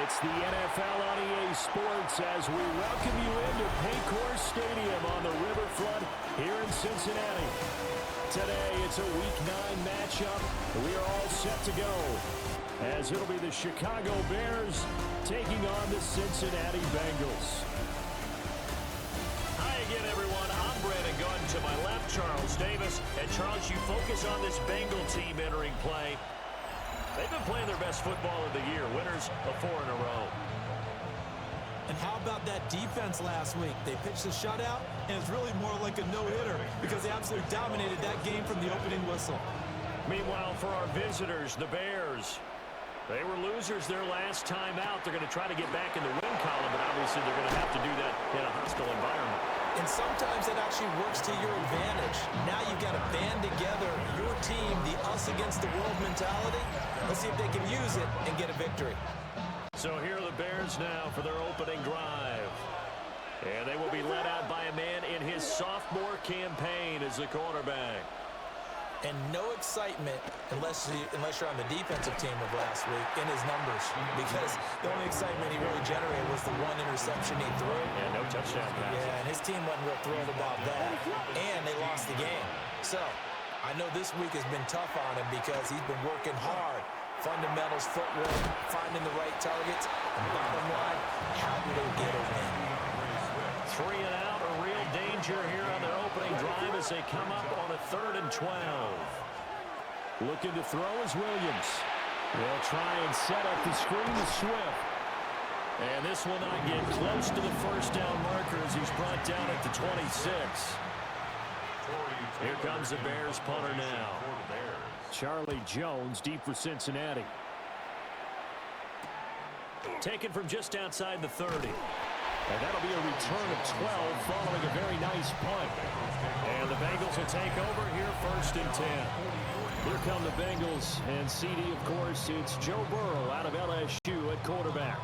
It's the NFL on EA Sports as we welcome you into Paycor Stadium on the riverfront here in Cincinnati. Today, it's a Week 9 matchup. We are all set to go as it'll be the Chicago Bears taking on the Cincinnati Bengals. Hi again, everyone. I'm Brandon Gunn. To my left, Charles Davis. And Charles, you focus on this Bengal team entering play. They've been playing their best football of the year. Winners of 4 in a row. And how about that defense last week? They pitched a shutout, and it's really more like a no-hitter because they absolutely dominated that game from the opening whistle. Meanwhile, for our visitors, the Bears, they were losers their last time out. They're going to try to get back in the win column, but obviously they're going to have to do that in a hostile environment. And sometimes it actually works to your advantage. Now you've got to band together your team, the us-against-the-world mentality. Let's see if they can use it and get a victory. So here are the Bears now for their opening drive. And they will be led out by a man in his sophomore campaign as the quarterback. And no excitement unless you're on the defensive team of last week in his numbers, because the only excitement he really generated was the one interception he threw. Yeah, no touchdown pass. Yeah, and his team wasn't real thrilled about that. And they lost the game. So I know this week has been tough on him because he's been working hard. Fundamentals, footwork, finding the right targets. And bottom line, how do they get a win? 3 and out, a real danger here on their opening drive as they come up on a 3rd and 12. Looking to throw is Williams. They'll try and set up the screen to Swift. And this will not get close to the first down marker as he's brought down at the 26. Here comes the Bears punter now. Charlie Jones deep for Cincinnati. Taken from just outside the 30. And that'll be a return of 12 following a very nice punt. And the Bengals will take over here 1st and 10. Here come the Bengals, and CD, of course, it's Joe Burrow out of LSU at quarterback.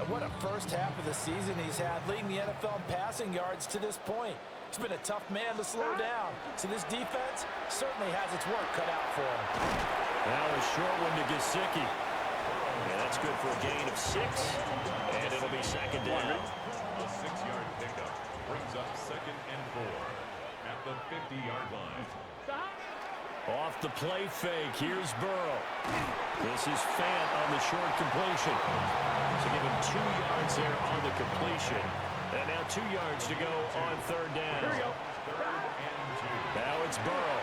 What a first half of the season he's had, leading the NFL in passing yards to this point. He's been a tough man to slow down, so this defense certainly has its work cut out for him. Now a short one to Gesicki. And that's good for a gain of 6, and it'll be 2nd down. A 6-yard pickup brings up 2nd and 4 at the 50-yard line. Off the play fake, here's Burrow. This is Fant on the short completion. So give him 2 yards there on the completion. And now 2 yards to go on 3rd down. Here we go. 3rd and 2. Now it's Burrow.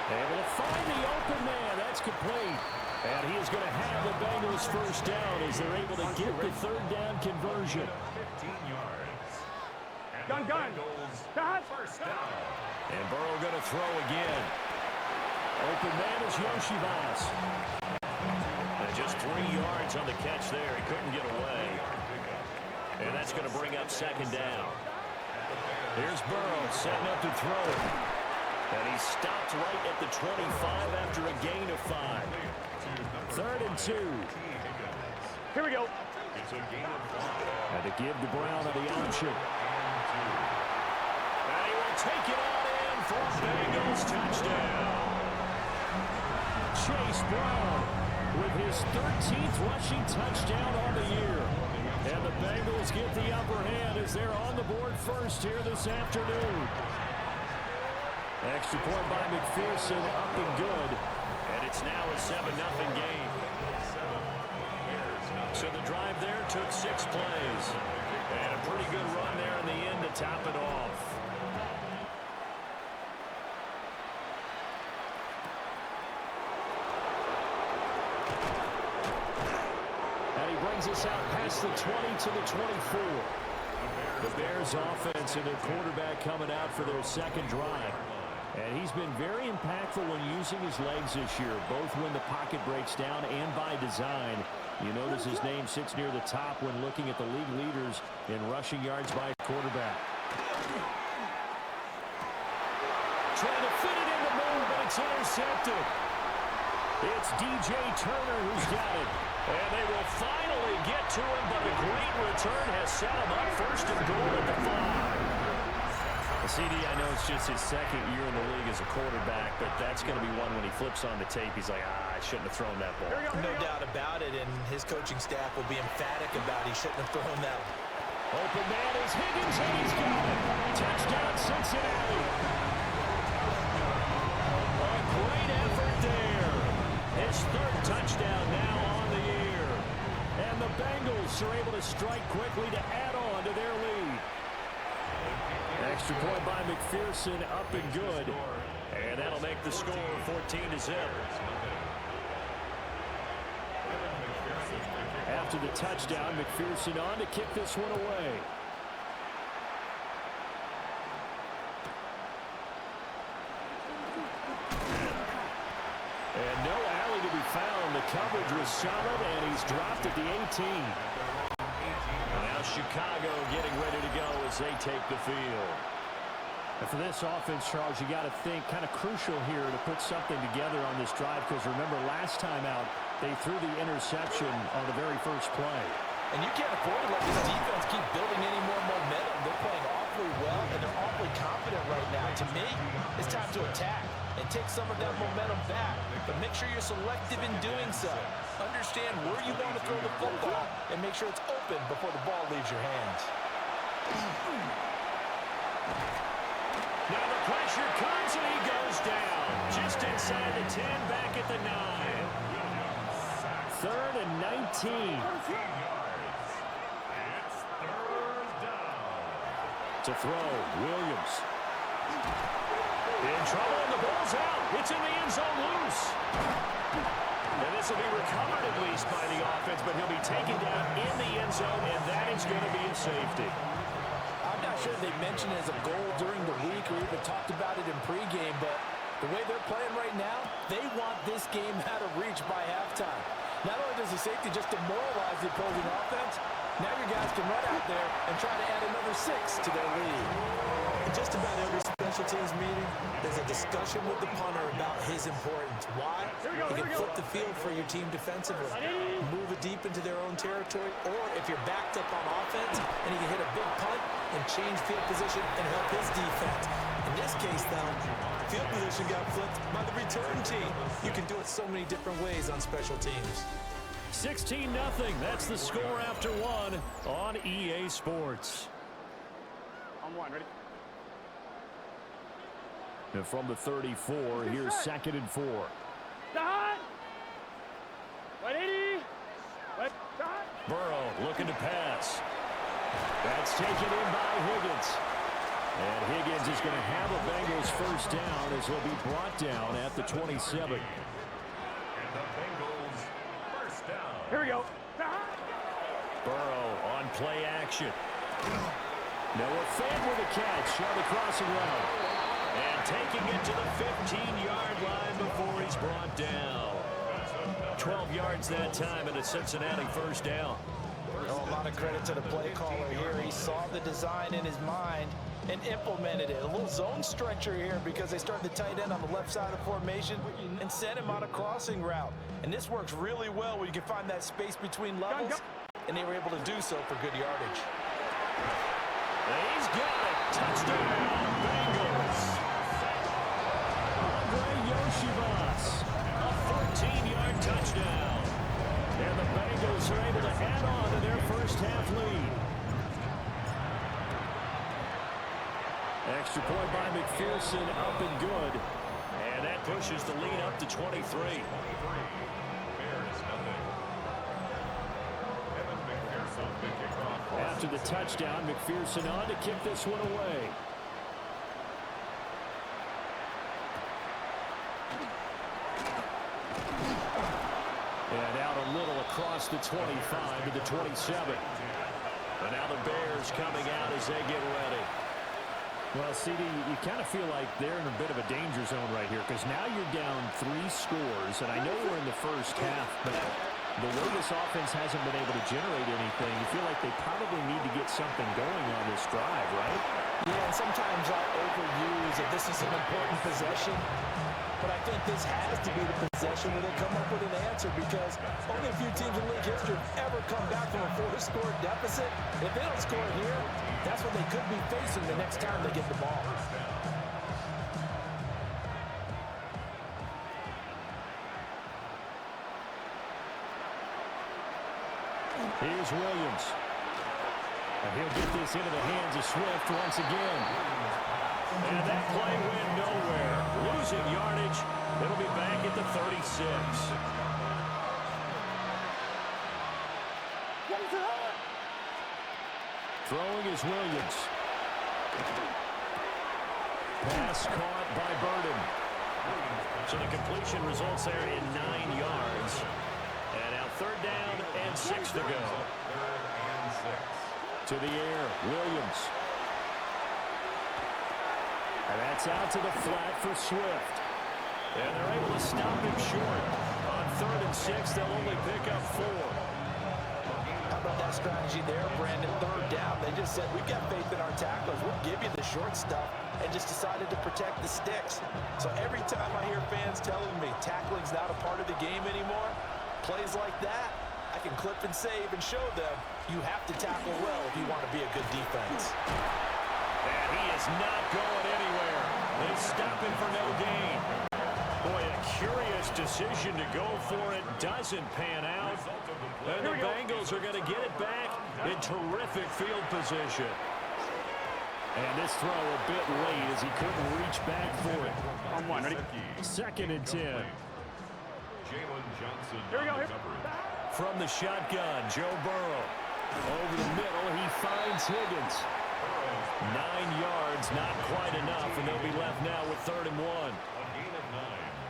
Able to find the open man. That's complete. And he is going to have the Bengals first down as they're able to get the 3rd down conversion. 15 yards. Gun. First down. And Burrow going to throw again. Open man is Yoshivas. And just 3 yards on the catch there. He couldn't get away. And that's going to bring up 2nd down. Here's Burrow setting up to throw. And he stopped right at the 25 after a gain of 5. 3rd and 2. Here we go. It's a gain of 5. Had to give the Brown the option. And he will take it on in for Bengals touchdown. Chase Brown with his 13th rushing touchdown on the year. And the Bengals get the upper hand as they're on the board first here this afternoon. Extra point by McPherson, up and good. And it's now a 7-0 game. So the drive there took 6 plays. And a pretty good run there in the end to top it off. And he brings us out past the 20 to the 24. The Bears offense and their quarterback coming out for their 2nd drive. And he's been very impactful when using his legs this year, both when the pocket breaks down and by design. You notice his name sits near the top when looking at the league leaders in rushing yards by quarterback. Trying to fit it in the middle, but it's intercepted. It's DJ Turner who's got it. And they will finally get to him, but a great return has set him up 1st and goal at the 5. CD, I know it's just his second year in the league as a quarterback, but that's going to be one when he flips on the tape, he's like, I shouldn't have thrown that ball. No doubt about it, and his coaching staff will be emphatic about he shouldn't have thrown that. Open man is Higgins, and he's got it. Touchdown, Cincinnati. A great effort there. His third touchdown now on the year. And the Bengals are able to strike quickly to add on to their lead. Extra point by McPherson, up and good. And that'll make the score 14-0. After the touchdown, McPherson on to kick this one away. And no alley to be found. The coverage was solid, and he's dropped at the 18. Now Chicago getting ready to go as they take the field. And for this offense, Charles, you got to think kind of crucial here to put something together on this drive, because remember last time out they threw the interception on the very first play. And you can't afford to let this defense keep building any more momentum. They're playing awfully well, and they're awfully confident right now. To me, it's time to attack and take some of that momentum back. But make sure you're selective in doing so. Understand where you want to throw the football and make sure it's open before the ball leaves your hands. Now the pressure comes, and he goes down. Just inside the 10, back at the 9. 3rd and 19. To throw, Williams. In trouble, and the ball's out. It's in the end zone loose. And this will be recovered at least by the offense, but he'll be taken down in the end zone, and that is going to be a safety. I'm not sure they mentioned it as a goal during the week or even talked about it in pregame, but the way they're playing right now, they want this game out of reach by halftime. Not only does the safety just demoralize the opposing offense, now your guys can run out there and try to add another 6 to their lead. In just about every special teams meeting, there's a discussion with the punter about his importance. Why? He can flip the field for your team defensively, move it deep into their own territory, or if you're backed up on offense, and he can hit a big punt and change field position and help his defense. In this case, though, field position got flipped by the return team. You can do it so many different ways on special teams. 16-0. That's the score after 1 on EA Sports. On 1, ready? And from the 34, here's 2nd and 4. Dot! 180! Dot! Burrow looking to pass. That's taken in by Higgins. And Higgins is going to have a Bengals first down as he'll be brought down at the 27. And the Bengals first down. Here we go. Burrow on play action. Noah Fant with a catch on the crossing route. And taking it to the 15-yard line before he's brought down. 12 yards that time and a Cincinnati first down. Oh, a lot of credit to the play caller here. He saw the design in his mind and implemented it. A little zone stretcher here because they started the tight end on the left side of the formation and sent him on a crossing route. And this works really well when you can find that space between levels, and they were able to do so for good yardage. He's got it. Touchdown, Bengals. Andre Yoshivas, a 14-yard touchdown. And the Bengals are able to add on to their first half lead. Extra point by McPherson, up and good. And that pushes the lead up to 23. After the touchdown, McPherson on to kick this one away. And out a little across the 25 to the 27. And now the Bears coming out as they get ready. Well, CD, you kind of feel like they're in a bit of a danger zone right here because now you're down 3 scores, and I know we're in the first half, but The way this offense hasn't been able to generate anything, you feel like they probably need to get something going on this drive, right? Yeah, and sometimes I'll overuse that this is an important possession. But I think this has to be the possession where they come up with an answer, because only a few teams in league history have ever come back from a 4-score deficit. If they don't score here, that's what they could be facing the next time they get the ball. Here's Williams. And he'll get this into the hands of Swift once again. And that play went nowhere. Losing yardage. It'll be back at the 36. Throwing is Williams. Pass caught by Burden. So the completion results there in 9 yards. And now 3rd down and 6 to go. To the air, Williams. And that's out to the flat for Swift. And they're able to stop him short. On 3rd and 6, they'll only pick up 4. How about that strategy there, Brandon? 3rd down. They just said, we've got faith in our tacklers. We'll give you the short stuff, and just decided to protect the sticks. So every time I hear fans telling me tackling's not a part of the game anymore, plays like that, I can clip and save and show them you have to tackle well if you want to be a good defense. And he is not going anywhere. They stop him for no gain. Boy, a curious decision to go for it. Doesn't pan out. And the Bengals are going to get it back in terrific field position. And this throw a bit late as he couldn't reach back for it. On 1, ready? 2nd and 10. Here we go. Here. From the shotgun, Joe Burrow. Over the middle, he finds Higgins. 9 yards, not quite enough, and they'll be left now with 3rd and 1. A gain of 9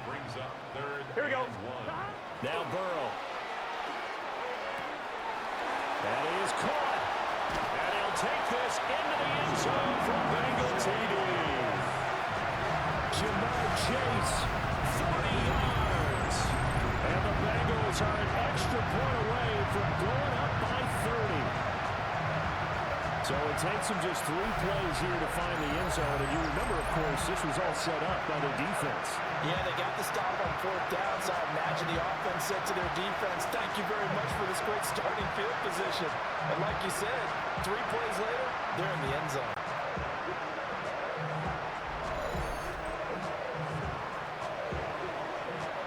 brings up 3rd Here we go. and 1. Now Burrow. That is caught. And he'll take this into the end zone from Bengal TD. Jamar Chase, 40 yards. And the Bengals are an extra point away from going up by 30. So it takes them just 3 plays here to find the end zone. And you remember, of course, this was all set up by their defense. Yeah, they got the stop on 4th down, so I imagine the offense said to their defense, thank you very much for this great starting field position. And like you said, 3 plays later, they're in the end zone.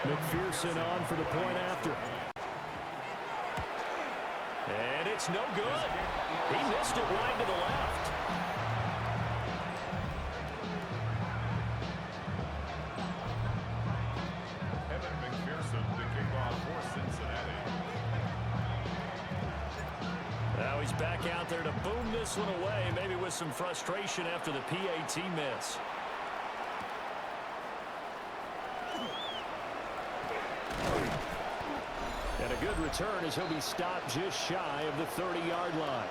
McPherson on for the point after. And it's no good. He missed it wide to the left. Evan McPherson to kick off for Cincinnati. Now he's back out there to boom this one away, maybe with some frustration after the PAT miss. And a good return as he'll be stopped just shy of the 30-yard line.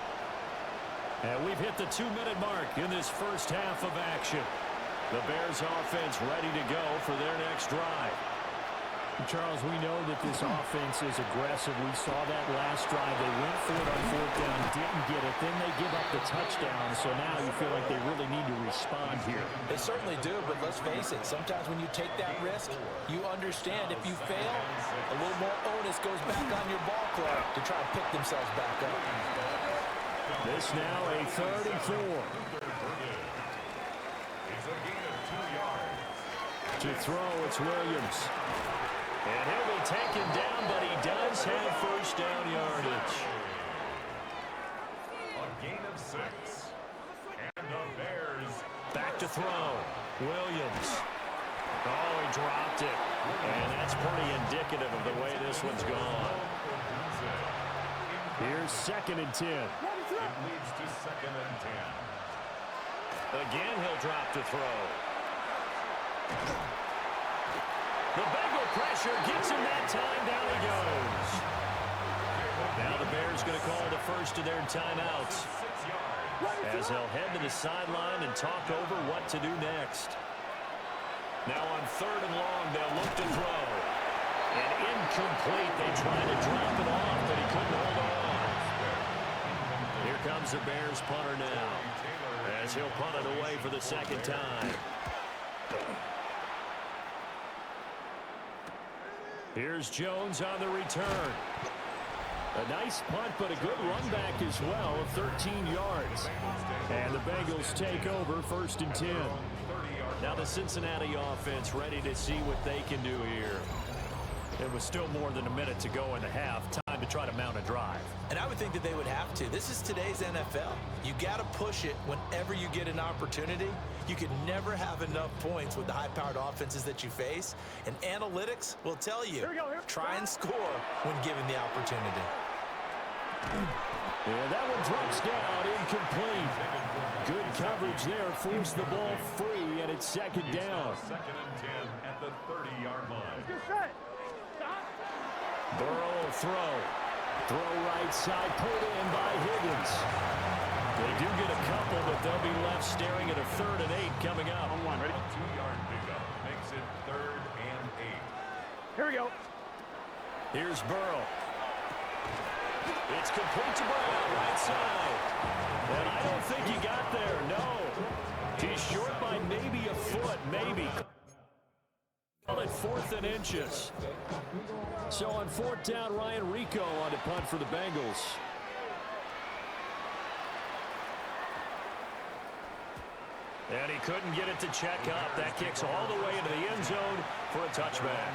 And we've hit the 2-minute mark in this first half of action. The Bears offense ready to go for their next drive. Charles, we know that this offense is aggressive. We saw that last drive. They went for it on 4th down, didn't get it. Then they give up the touchdown. So now you feel like they really need to respond here. They certainly do, but let's face it, sometimes when you take that risk, you understand if you fail, a little more onus goes back on your ball club to try and pick themselves back up. This now a 3rd and 4. It's a gain of 2 yards. To throw, it's Williams. And he'll be taken down, but he does have first down yardage. A gain of 6. And the Bears Back to throw. Williams. Oh, he dropped it. And that's pretty indicative of the way this one's gone. Here's 2nd and 10. It leads to 2nd and 10. Again, he'll drop to throw. The Bengal pressure gets him that time. Down he goes. Now the Bears going to call the first of their timeouts, as they'll head to the sideline and talk over what to do next. Now on 3rd and long, they'll look to throw. And incomplete. They tried to drop it off, but he couldn't hold on. Here comes the Bears punter now, as he'll punt it away for the second time. Here's Jones on the return. A nice punt, but a good run back as well of 13 yards. And the Bengals take over 1st and 10. Now the Cincinnati offense ready to see what they can do here. It was still more than a minute to go in the half. Time to try to mount a drive. And I would think that they would have to. This is today's NFL. You got to push it whenever you get an opportunity. You can never have enough points with the high-powered offenses that you face. And analytics will tell you, try and score when given the opportunity. And that one drops down, incomplete. Good coverage there, forced the ball free, and it's second down. 2nd and 10 at the 30-yard line. Get set. Burrow will throw. Throw right side, pulled in by Higgins. They do get a couple, but they'll be left staring at a 3rd and 8 coming up. On one, ready? A 2-yard pickup makes it 3rd and 8. Here we go. Here's Burrow. It's complete to Brown, right side. And I don't think he got there, no. He's short by maybe a foot, maybe. Call it 4th and inches. So on 4th down, Ryan Rico on to punt for the Bengals. And he couldn't get it to check up. That kicks all the way into the end zone for a touchback.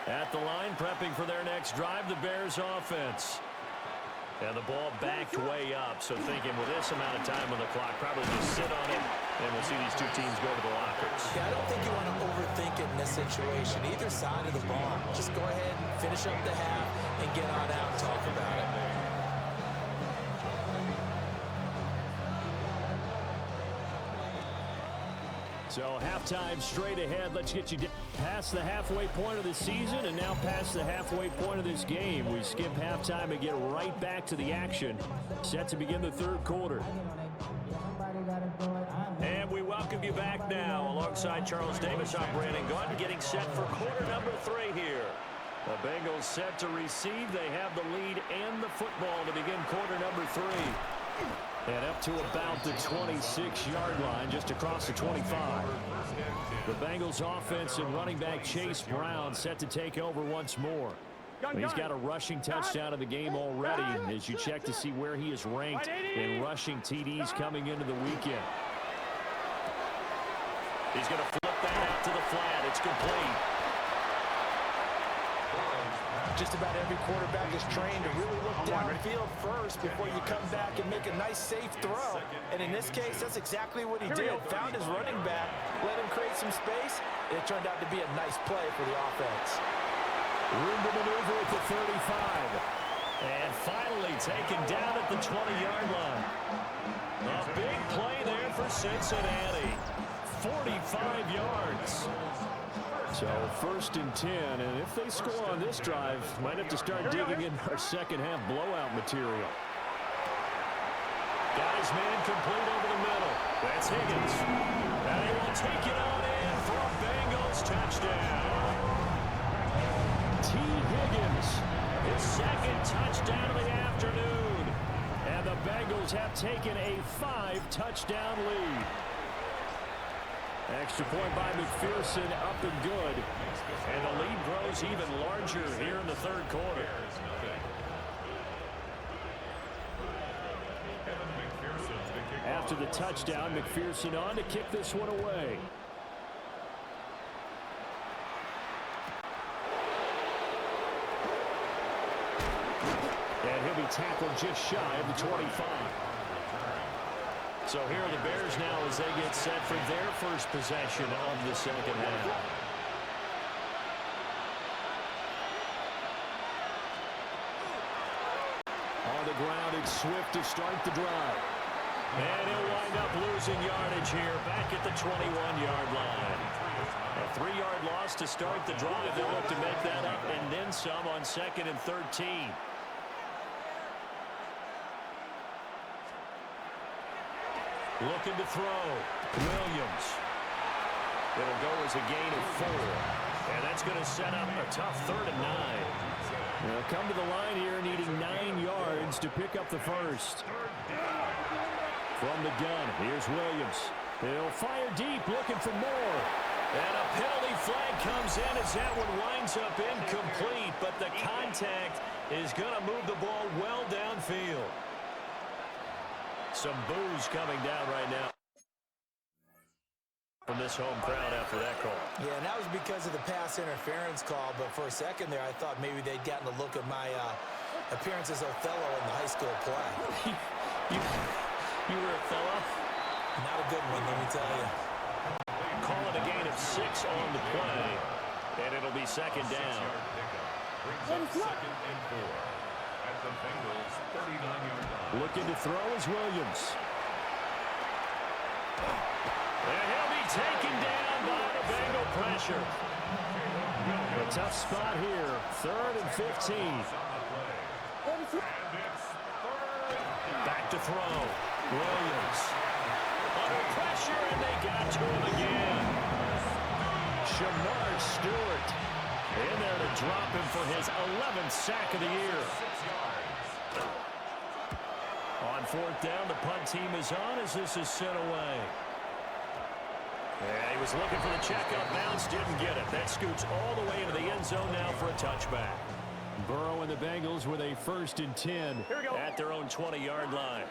At the line, prepping for their next drive, the Bears offense. And the ball backed way up, so thinking with this amount of time on the clock, probably just sit on it, and we'll see these two teams go to the lockers. Yeah, I don't think you want to overthink it in this situation. Either side of the ball. Just go ahead and finish up the half and get on out and talk about it. So halftime straight ahead. Let's get you past the halfway point of the season and now past the halfway point of this game. We skip halftime and get right back to the action. Set to begin the 3rd quarter. And we welcome you back now alongside Charles Davis. I'm Brandon Gaunt, getting set for quarter number 3 here. The Bengals set to receive. They have the lead and the football to begin quarter number 3. And up to about the 26-yard line, just across the 25. The Bengals offense and running back Chase Brown set to take over once more. He's got a rushing touchdown in the game already as you check to see where he is ranked in rushing TDs coming into the weekend. He's going to flip that out to the flat. It's complete. Just about every quarterback is trained to really look downfield first before you come back and make a nice, safe throw. And in this case, that's exactly what he did. Found his running back, let him create some space, and it turned out to be a nice play for the offense. Room to maneuver at the 35. And finally taken down at the 20-yard line. A big play there for Cincinnati. 45 yards. So 1st and 10, and if they score on this drive, might have to start digging in our second half blowout material. Got his man complete over the middle. That's Higgins. And he will take it on in for a Bengals touchdown. T. Higgins, His 2nd touchdown of the afternoon. and the Bengals have taken a 5-touchdown lead. Extra point by McPherson, up and good. And the lead grows even larger here in the 3rd quarter. After the touchdown, McPherson on to kick this one away. And he'll be tackled just shy of the 25. So here are the Bears now as they get set for their first possession of the second half. On the ground, it's Swift to start the drive. And he'll wind up losing yardage here back at the 21-yard line. A 3-yard loss to start the drive. They'll look to make that up and then some on 2nd and 13. Looking to throw. Williams. It'll go as a gain of 4. And that's going to set up a tough 3rd and 9. They'll come to the line here needing 9 yards to pick up the first. From the gun, here's Williams. He'll fire deep, looking for more. And a penalty flag comes in as that one winds up incomplete, but the contact is going to move the ball well downfield. Some boos coming down right now from this home crowd after that call. Yeah, and that was because of the pass interference call, but for a second there, I thought maybe they'd gotten a look at my appearance as Othello in the high school play. You were Othello? Not a good one, let me tell you. Call it a gain of 6 on the play, and it'll be 2nd down. Brings up 2nd and 4 at the Bengals' 39-yard line. Looking to throw is Williams. And he'll be taken down by the Bengal pressure. A tough spot here. 3rd and 15. Back to throw. Williams. Under pressure, and they got to him again. Shamar Stewart in there to drop him for his 11th sack of the year. On 4th down, the punt team is on as this is sent away. Yeah, he was looking for the check up bounce, didn't get it. That scoots all the way into the end zone now for a touchback. Burrow and the Bengals with a 1st and 10. At their own 20-yard line.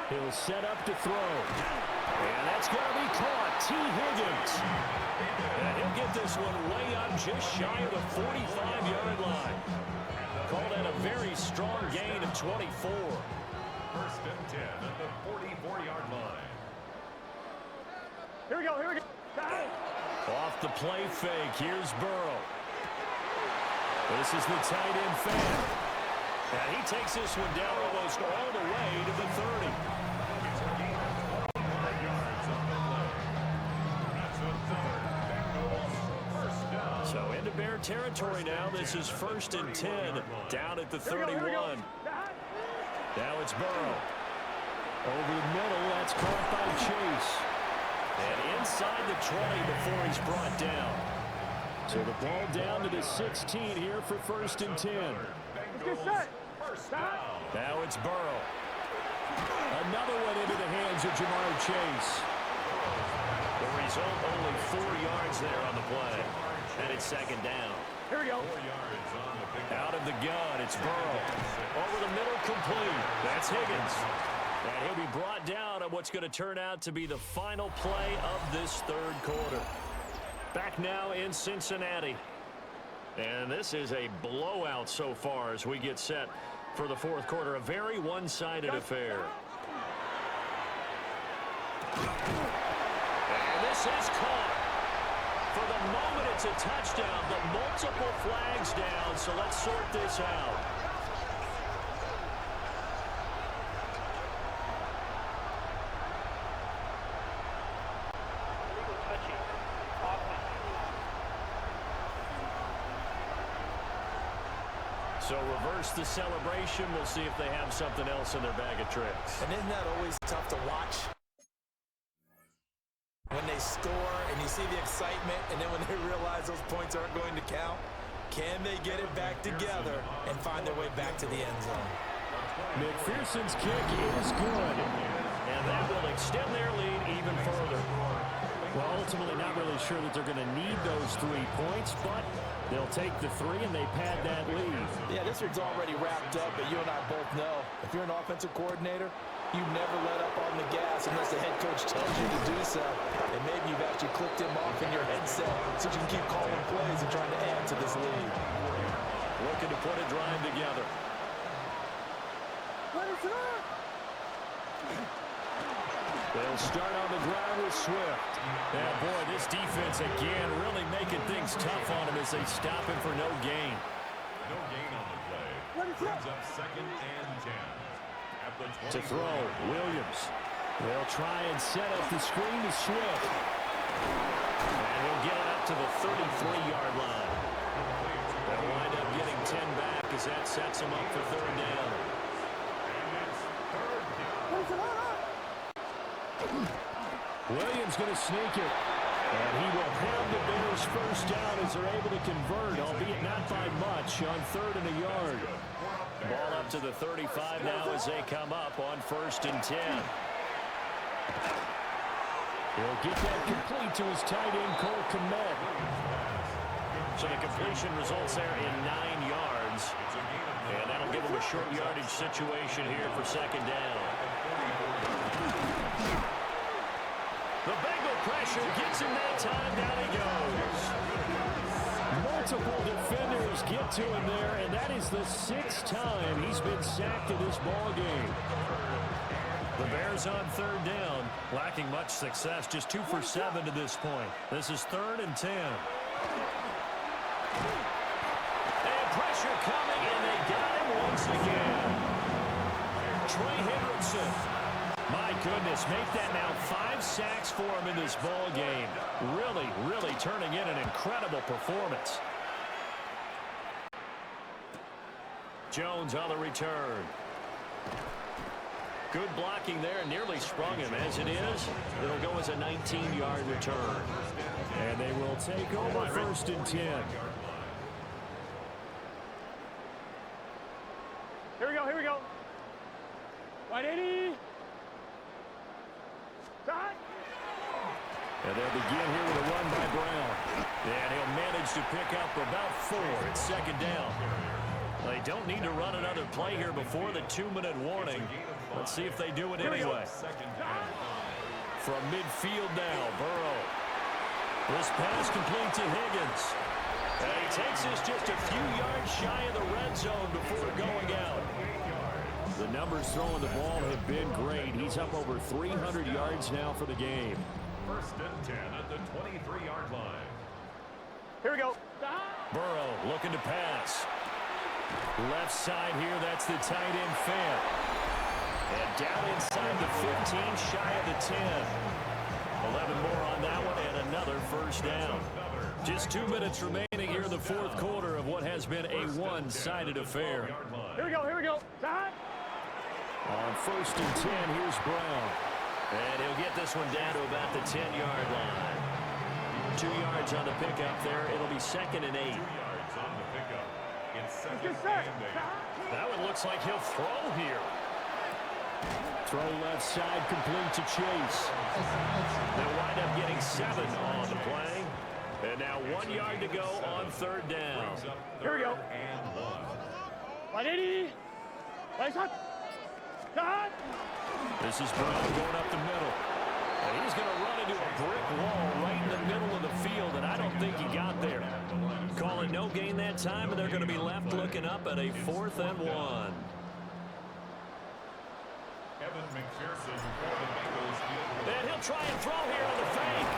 He'll set up to throw. And that's going to be caught. T. Higgins. And he'll get this one way up just shy of the 45-yard line. Called at a very strong gain of 24. 1st and 10 at the 44-yard line. Here we go, here we go. Off the play fake, here's Burrow. This is the tight end fan. And he takes this one down almost all the way to the 30. So into Bear territory now. This is 1st and 10 down at the 31. Now it's Burrow. Over the middle, that's caught by Chase. And inside the 20 before he's brought down. So the ball down to the 16 here for 1st and 10. Let's get set. Now it's Burrow. Another one into the hands of Jamar Chase. The result, only 4 yards there on the play. And it's 2nd down. Here we go. 4 yards on the pick. Out of the gun, it's Burrow. Over the middle, complete. That's Higgins. And he'll be brought down on what's going to turn out to be the final play of this 3rd quarter. Back now in Cincinnati. And this is a blowout so far as we get set for the 4th quarter. A very one-sided affair. And this is caught. For the moment, it's a touchdown, but multiple flags down, so let's sort this out. So reverse the celebration. We'll see if they have something else in their bag of tricks. And isn't that always tough to watch? When they score and you see the excitement, and then when they realize those points aren't going to count, can they get it back together and find their way back to the end zone? McPherson's kick is good. And that will extend their lead even further. Well, ultimately not really sure that they're going to need those 3 points, but they'll take the 3 and they pad that lead. Yeah, this one's already wrapped up, but you and I both know if you're an offensive coordinator, you never let up on the gas unless the head coach tells you to do so. And maybe you've actually clicked him off in your headset so you can keep calling plays and trying to add to this lead. Looking to put a drive together. They'll start on the ground with Swift. Yeah, boy, this defense again really making things tough on him as they stop him for no gain. No gain on the play. Brings up 2nd and 10. At the 20. To throw, Williams. They'll try and set up the screen to Swift. And he'll get it up to the 33-yard line. They'll wind up getting 10 back as that sets him up for 3rd down. Williams going to sneak it. And he will have the Bears first down as they're able to convert, albeit not by much, on 3rd and a yard. Ball up to the 35 now as they come up on 1st and 10. He'll get that complete to his tight end, Cole Kmet. So the completion results there in 9 yards. And that'll give him a short yardage situation here for 2nd down. The Bengal pressure gets him that time. Down he goes. Multiple defenders get to him there, and that is the 6th time he's been sacked in this ball game. The Bears on 3rd down, lacking much success, just 2 for 7 to this point. This is 3rd and 10. And pressure coming, and they got him once again. Trey Hendrickson. My goodness, make that now 5 sacks for him in this ball game. Really, really turning in an incredible performance. Jones on the return. Good blocking there, nearly sprung him. As it is, it'll go as a 19-yard return. And they will take over 1st and 10. Here we go, here we go. 180. Time. And they'll begin here with a run by Brown. And he'll manage to pick up about 4. It's 2nd down. They don't need to run another play here before the 2-minute warning. Let's see if they do it anyway. From midfield now, Burrow. This pass complete to Higgins. And he takes us just a few yards shy of the red zone before going out. The numbers throwing the ball have been great. He's up over 300 yards now for the game. 1st and 10 at the 23-yard line. Here we go. Burrow looking to pass. Left side here, that's the tight end Fant. And down inside the 15, shy of the 10. 11 more on that one, and another 1st down. Just 2 minutes remaining here in the 4th quarter of what has been a one-sided affair. Here we go, here we go. Time. On 1st and 10, here's Brown. And he'll get this one down to about the 10-yard line. 2 yards on the pickup there. It'll be 2nd and 8. 2 yards on the pickup. It's 2nd Good set. and 8. That one looks like he'll throw here. Throw left side complete to Chase. They'll wind up getting 7 on the play. And now 1 yard to go on 3rd down. Here we go. And 1. 180. Place up. Time. This is Brown going up the middle. And he's going to run into a brick wall right in the middle of the field, and I don't think he got there. Call it no gain that time, and they're going to be left looking up at a 4th and 1. Evan McPherson for the Bengals. And he'll try and throw here on the fake.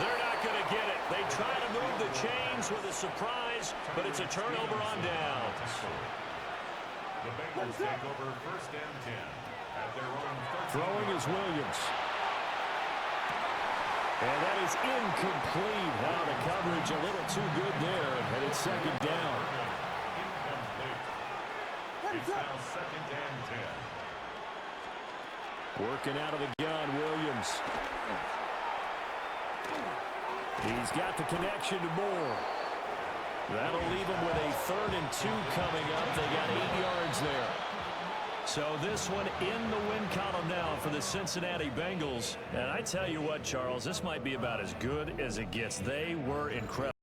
They're not going to get it. They try to move the chains with a surprise, but it's a turnover on downs. The Bengals take over 1st and 10 at their own 13. Throwing is Williams. And that is incomplete. Now the coverage a little too good there, and it's 2nd down. Incomplete. It's now 2nd and 10. Working out of the gun, Williams. He's got the connection to Moore. That'll leave him with a 3rd and 2 coming up. They got 8 yards there. So this one in the win column now for the Cincinnati Bengals. And I tell you what, Charles, this might be about as good as it gets. They were incredible.